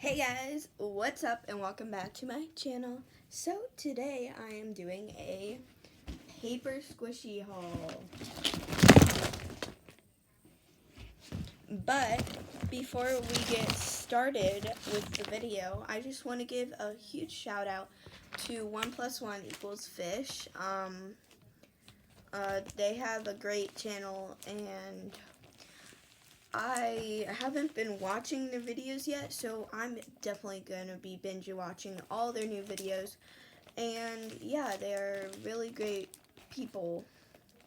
Hey guys, what's up and welcome back to my channel. So today I am doing a paper squishy haul. But before we get started with the video, I just want to give a huge shout out to 1+1=Fish. They have a great channel and I haven't been watching their videos yet, so I'm definitely going to be binge watching all their new videos. And yeah, they're really great people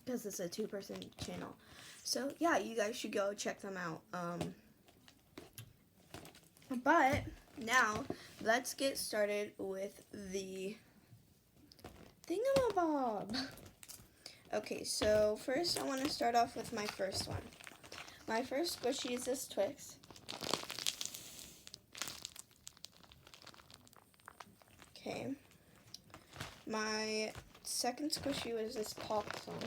because it's a two-person channel. So yeah, you guys should go check them out. But now, let's get started with the thingamabob. Okay, so first I want to start off with my first one. My first squishy is this Twix. Okay. My second squishy was this Pop Song.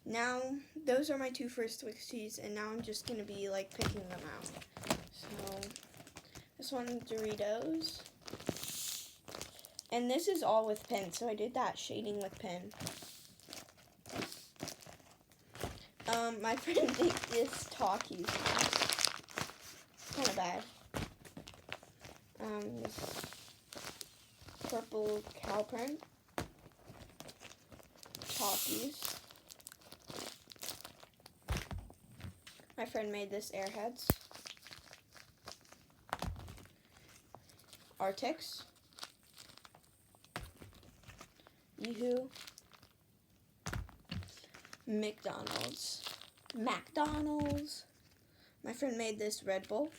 Now, those are my two first squishies, and now I'm just going to be, like, picking them out. So, this one, Doritos. And this is all with pen, so I did that shading with pen. My friend did this Talkies. Kind of bad. This purple cow print. Talkies. My friend made this Airheads. Artix. Yoo-hoo. McDonald's. My friend made this Red Bull.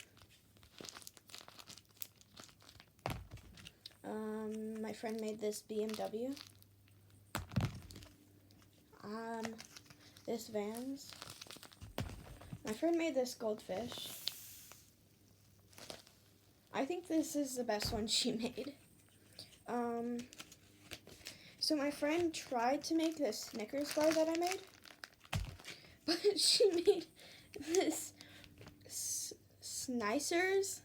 My friend made this BMW. This Vans. My friend made this Goldfish. I think this is the best one she made. So my friend tried to make this Snickers bar that I made, but she made this Snicers,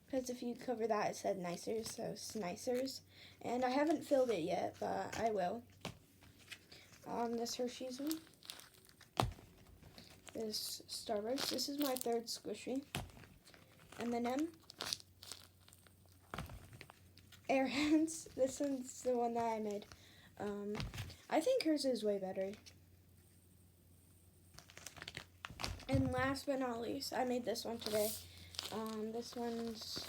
because if you cover that it said Nicers, so Snicers, and I haven't filled it yet, but I will. This Hershey's one, this Starburst, this is my third squishy, M&M, Airheads, this one's the one that I made. I think hers is way better. And last but not least, I made this one today. This one's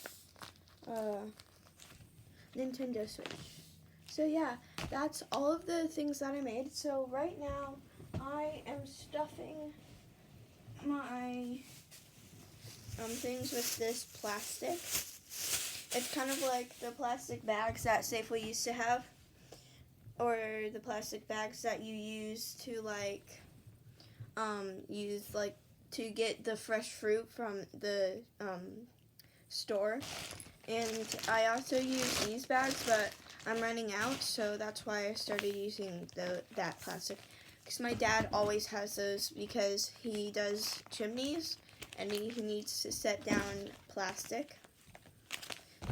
Nintendo Switch. So yeah, that's all of the things that I made. So right now, I am stuffing my things with this plastic. It's kind of like the plastic bags that Safeway used to have, or the plastic bags that you use to to get the fresh fruit from the store. And I also use these bags, but I'm running out, so that's why I started using that plastic. Because my dad always has those because he does chimneys, and he needs to set down plastic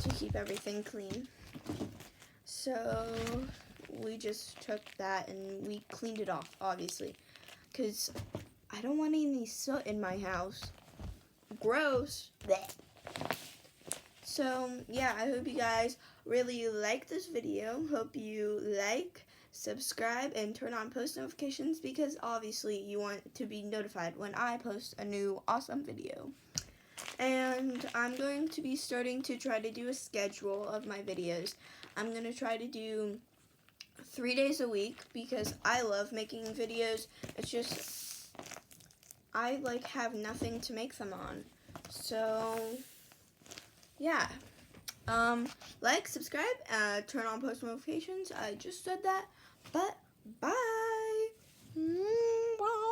to keep everything clean. So we just took that and we cleaned it off, obviously, because I don't want any soot in my house. Gross. Blech. So yeah, I hope you guys really like this video. Hope you like, subscribe, and turn on post notifications, because obviously you want to be notified when I post a new awesome video. And I'm going to be starting to try to do a schedule of my videos. I'm going to try to do 3 days a week because I love making videos. It's just I have nothing to make them on. So yeah. Like, subscribe, turn on post notifications. I just said that. But bye. Bye.